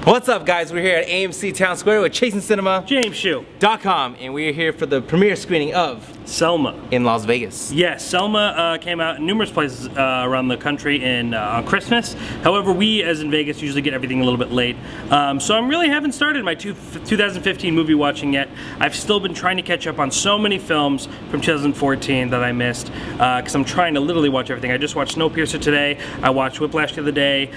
What's up, guys? We're here at AMC Town Square with Chasing Cinema, JamesShoe.com, and we're here for the premiere screening of Selma in Las Vegas. Yes, Selma came out in numerous places around the country on Christmas. However, we, as in Vegas, usually get everything a little bit late. So I really haven't started my 2015 movie watching yet. I've still been trying to catch up on so many films from 2014 that I missed, because I'm trying to literally watch everything. I just watched Snowpiercer today. I watched Whiplash the other day.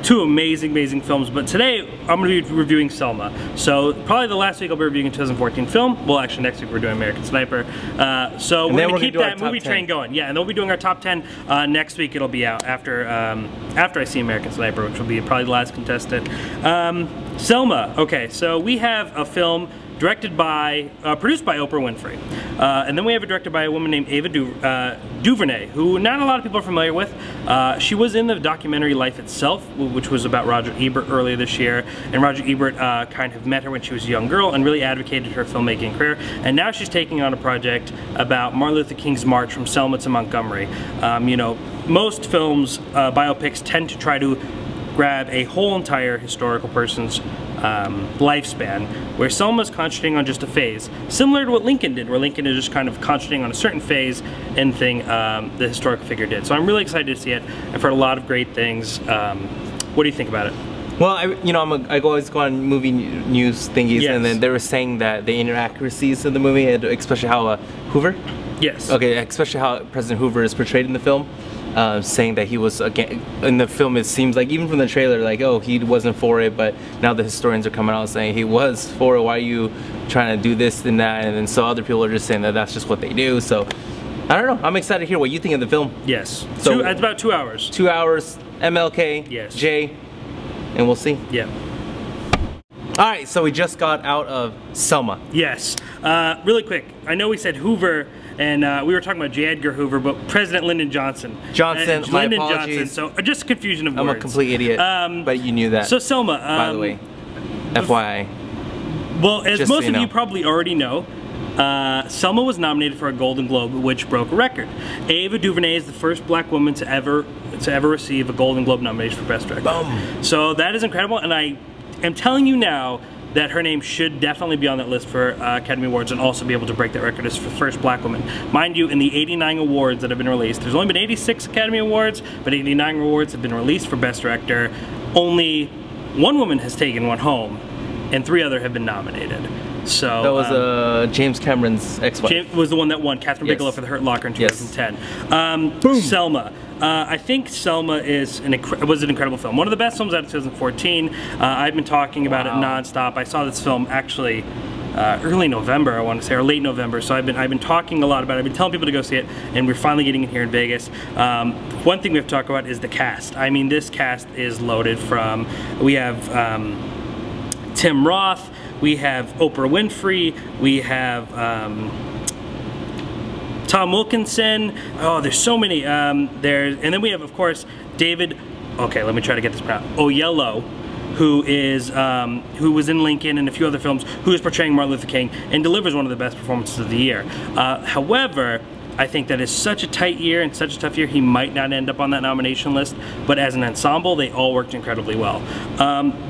Two amazing films, but today I'm going to be reviewing Selma. So probably the last week I'll be reviewing a 2014 film. Well, actually next week we're doing American Sniper. So we're going to keep that movie train going. Yeah, and then we'll be doing our top 10 next week. It'll be out after I see American Sniper, which will be probably the last contestant. Selma. Okay, so we have a film produced by Oprah Winfrey. And then we have it directed by a woman named Ava DuVernay, who not a lot of people are familiar with. She was in the documentary Life Itself, which was about Roger Ebert earlier this year. And Roger Ebert kind of met her when she was a young girl and really advocated her filmmaking career. And now she's taking on a project about Martin Luther King's march from Selma to Montgomery. You know, most films, biopics, tend to try to grab a whole entire historical person's lifespan, where Selma's concentrating on just a phase, similar to what Lincoln did, where Lincoln is just kind of concentrating on a certain phase and thing the historical figure did. So I'm really excited to see it. I've heard a lot of great things. What do you think about it? Well, I always go on movie news thingies, yes. And then they were saying that the inaccuracies of the movie, especially how Hoover? Yes. Okay, especially how President Hoover is portrayed in the film. Saying that he was, again, in the film it seems like, even from the trailer, like, oh, he wasn't for it, but now the historians are coming out saying he was for it, why are you trying to do this and that, and then so other people are just saying that that's just what they do, so, I don't know, I'm excited to hear what you think of the film. Yes, so it's about 2 hours. 2 hours, MLK, yes. J, and we'll see. Yeah. Alright, so we just got out of Selma. Yes. Really quick, I know we said Hoover, and we were talking about J. Edgar Hoover, but President Lyndon Johnson. My apologies. So just a confusion of words. I'm a complete idiot, but you knew that. So Selma. By the way, FYI. Well, as most of you probably already know, Selma was nominated for a Golden Globe, which broke a record. Ava DuVernay is the first black woman to ever receive a Golden Globe nomination for Best Director. Boom. So that is incredible, and I am telling you now that her name should definitely be on that list for Academy Awards and also be able to break that record as the first black woman. Mind you, in the 89 awards that have been released, there's only been 86 Academy Awards, but 89 awards have been released for Best Director. Only one woman has taken one home, and 3 other have been nominated. So that was James Cameron's ex-wife. James was the one that won, Catherine Bigelow, for The Hurt Locker in 2010. Boom. Selma. I think Selma was an incredible film. One of the best films out of 2014. I've been talking about it nonstop. I saw this film actually early November, I want to say, or late November. So I've been talking a lot about it. I've been telling people to go see it, and we're finally getting it here in Vegas. One thing we have to talk about is the cast. I mean, this cast is loaded. We have Tim Roth, we have Oprah Winfrey, we have Tom Wilkinson. Oh, there's so many. And then we have, of course, David. Okay, let me try to get this pronounced. Oyelowo, who was in Lincoln and a few other films, who is portraying Martin Luther King and delivers one of the best performances of the year. However, I think that is such a tight year and such a tough year, he might not end up on that nomination list, but as an ensemble, they all worked incredibly well.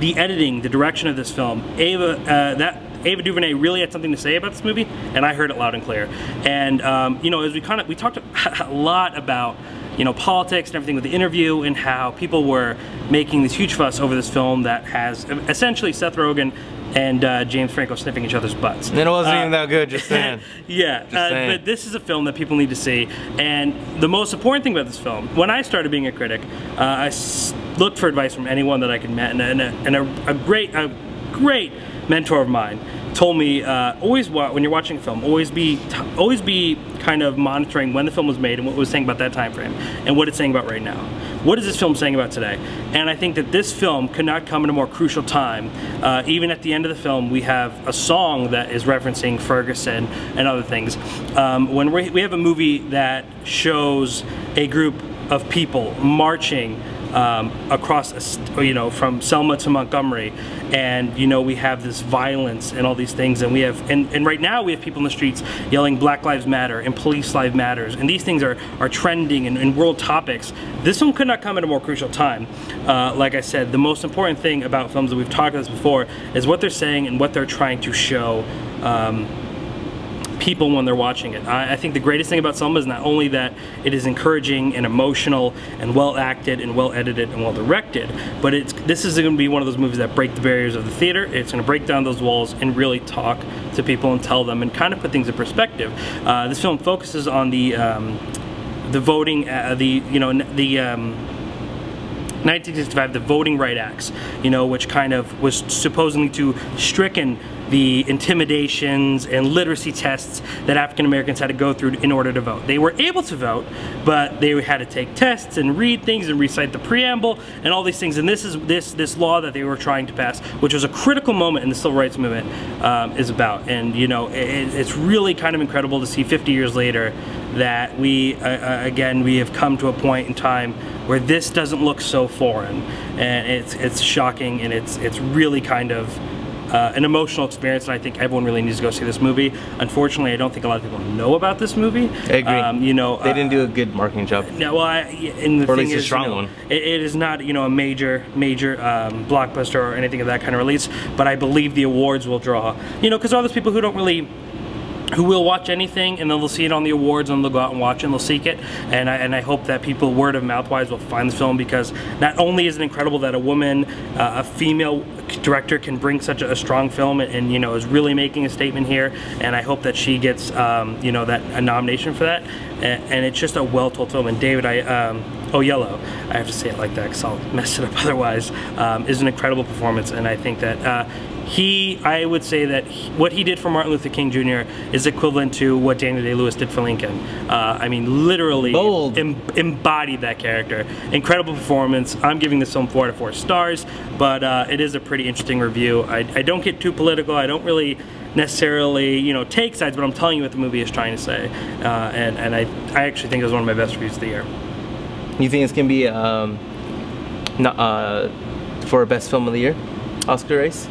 The editing, the direction of this film, Ava DuVernay really had something to say about this movie, and I heard it loud and clear. And you know, as we talked a lot about, you know, politics and everything with the interview, and how people were making this huge fuss over this film that has essentially Seth Rogen and James Franco sniffing each other's butts. And it wasn't even that good, just saying. Yeah, but this is a film that people need to see. And the most important thing about this film, when I started being a critic, I looked for advice from anyone that I could meet, and a great mentor of mine told me, when you're watching a film, always be kind of monitoring when the film was made and what it was saying about that time frame and what it's saying about right now. What is this film saying about today? And I think that this film could not come at a more crucial time. Even at the end of the film, we have a song that is referencing Ferguson and other things. When we have a movie that shows a group of people marching across, from Selma to Montgomery, and we have this violence and all these things, and we have, and right now we have people in the streets yelling Black Lives Matter and Police Lives Matters, and these things are trending and world topics. This one could not come at a more crucial time. Like I said, the most important thing about films, that we've talked about this before, is what they're saying and what they're trying to show people when they're watching it. I think the greatest thing about Selma is not only that it is encouraging and emotional and well acted and well edited and well directed, but this is going to be one of those movies that break the barriers of the theater. It's going to break down those walls and really talk to people and tell them and kind of put things in perspective. This film focuses on the voting, 1965, the Voting Rights Acts, which kind of was supposedly to stricken the intimidations and literacy tests that African Americans had to go through in order to vote. They were able to vote, but they had to take tests and read things and recite the preamble and all these things. And this is this law that they were trying to pass, which was a critical moment in the civil rights movement, is about. And it's really kind of incredible to see 50 years later that we have come to a point in time where this doesn't look so foreign, and it's shocking, and it's really kind of an emotional experience, and I think everyone really needs to go see this movie. Unfortunately, I don't think a lot of people know about this movie. I agree. They didn't do a good marketing job. No, well, and the or at thing least is, a strong one. It is not a major blockbuster or anything of that kind of release. But I believe the awards will draw. Because all those people who who will watch anything, and then they'll see it on the awards, and they'll go out and watch it, and they'll seek it. And I hope that people, word of mouth wise, will find this film, because not only is it incredible that a woman, a female director, can bring such a strong film and is really making a statement here, and I hope that she gets a nomination for that. And it's just a well-told film. And David, Oyelowo, I have to say it like that because I'll mess it up otherwise, is an incredible performance, and I think that I would say that what he did for Martin Luther King Jr. is equivalent to what Daniel Day-Lewis did for Lincoln. I mean, literally embodied that character. Incredible performance. I'm giving this film 4 out of 4 stars, but it is a pretty interesting review. I don't get too political. I don't really necessarily take sides, but I'm telling you what the movie is trying to say, and I actually think it was one of my best reviews of the year. You think it's gonna be for best film of the year Oscar race?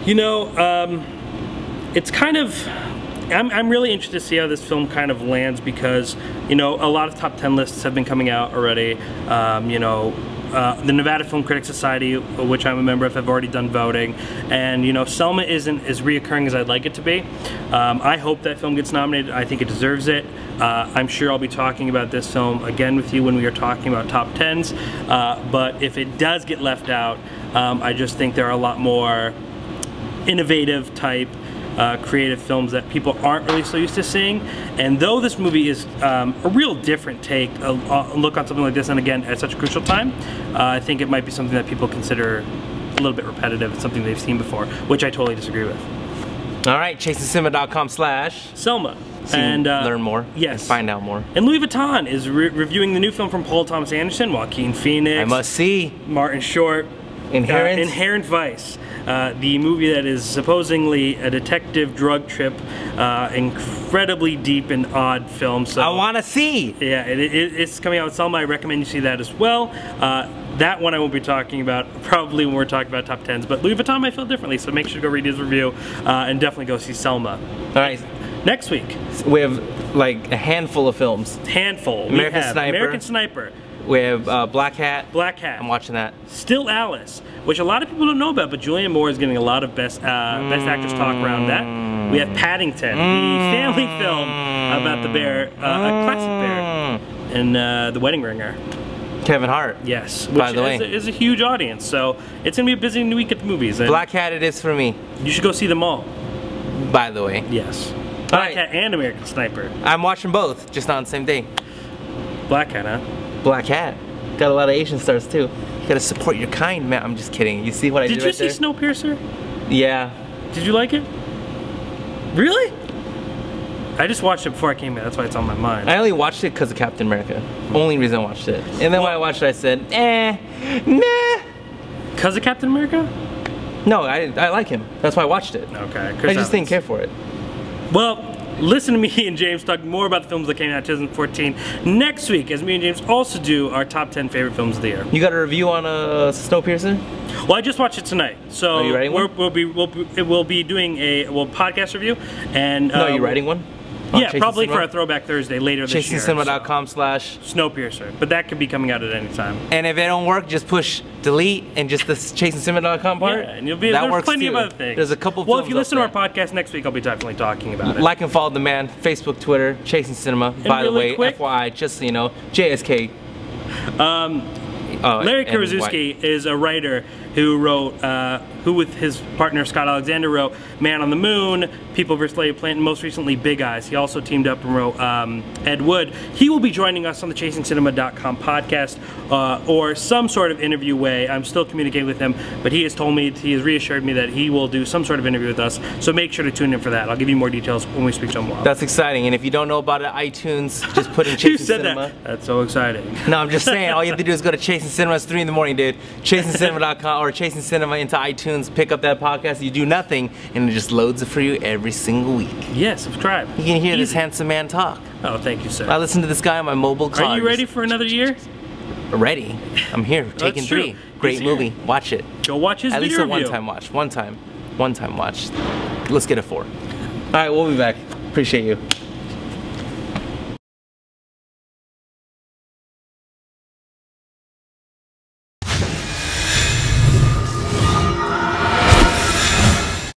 It's kind of, I'm really interested to see how this film kind of lands, because a lot of top 10 lists have been coming out already. The Nevada Film Critics Society, which I'm a member of, have already done voting, and Selma isn't as reoccurring as I'd like it to be. I hope that film gets nominated. I think it deserves it. I'm sure I'll be talking about this film again with you when we are talking about top 10s, but if it does get left out, I just think there are a lot more innovative type creative films that people aren't really so used to seeing. And though this movie is a real different take, a look on something like this, and again at such a crucial time, I think it might be something that people consider a little bit repetitive. It's something they've seen before, which I totally disagree with. All right, chasethecinema.com/Selma. And learn more. Yes. And find out more. And Louis Vuitton is reviewing the new film from Paul Thomas Anderson, Joaquin Phoenix, I Must See, Martin Short, Inherent Vice. The movie that is supposedly a detective drug trip, incredibly deep and odd film. So I want to see. Yeah, it's coming out with Selma. I recommend you see that as well. That one I won't be talking about probably when we're talking about top 10s, but Louis Vuitton might feel differently, so make sure to go read his review and definitely go see Selma. All right. Next week we have like a handful of films. American Sniper. We have Black Hat. I'm watching that. Still Alice, which a lot of people don't know about, but Julianne Moore is getting a lot of best actress talk around that. We have Paddington, the family film about the bear, a classic bear, and The Wedding Ringer. Kevin Hart. Yes, which by the way, is a huge audience, so it's gonna be a busy week at the movies. Black Hat it is for me. You should go see them all. By the way. Yes. Black Hat and American Sniper. I'm watching both, just not on the same day. Black Hat, huh? Black Hat. Got a lot of Asian stars too. You gotta support your kind, man. I'm just kidding. You see what I did right there? Did you see Snowpiercer? Yeah. Did you like it? Really? I just watched it before I came here. That's why it's on my mind. I only watched it because of Captain America. Only reason I watched it. And then when I watched it, I said, nah. Because of Captain America? No, I like him. That's why I watched it. Okay. I just didn't care for it. Well, listen to me and James talk more about the films that came out in 2014 next week, as me and James also do our top 10 favorite films of the year. You got a review on Snowpiercer? Well, I just watched it tonight, so are you writing one? we'll be doing a podcast review. And no, are you writing one? Yeah, probably for a Throwback Thursday later this year. ChasingCinema.com/Snowpiercer. But that could be coming out at any time. And if it don't work, just push delete and just the ChasingCinema.com part. Yeah, and there's plenty of other things. There's a couple. Well, if you listen to our podcast next week, I'll be definitely talking about it. Like and follow the man, Facebook, Twitter, Chasing Cinema. And by the way, quick, FYI, just so you know, JSK. Larry Karaszewski is a writer who wrote, who with his partner Scott Alexander wrote Man on the Moon, People vs. Lady Plant, and most recently Big Eyes. He also teamed up and wrote Ed Wood. He will be joining us on the ChasingCinema.com podcast or some sort of interview way. I'm still communicating with him, but he has told me, he has reassured me that he will do some sort of interview with us, so make sure to tune in for that. I'll give you more details when we speak to him tomorrow. That's exciting, and if you don't know about it, iTunes, just put in Chasing You said Cinema. that. That's so exciting. No, I'm just saying, all you have to do is go to Chasing Cinema. It's 3 in the morning, dude. ChasingCinema.com or Chasing Cinema into iTunes, pick up that podcast, you do nothing, and it just loads it for you every single week. Yeah, subscribe. You can hear this handsome man talk. Oh, thank you, sir. I listen to this guy on my mobile car. Are you ready for another year? Ready. I'm here. Taken 3. Great movie. Watch it. Go watch his video review. At least a one-time watch. One time watch. Let's get a 4. All right, we'll be back. Appreciate you.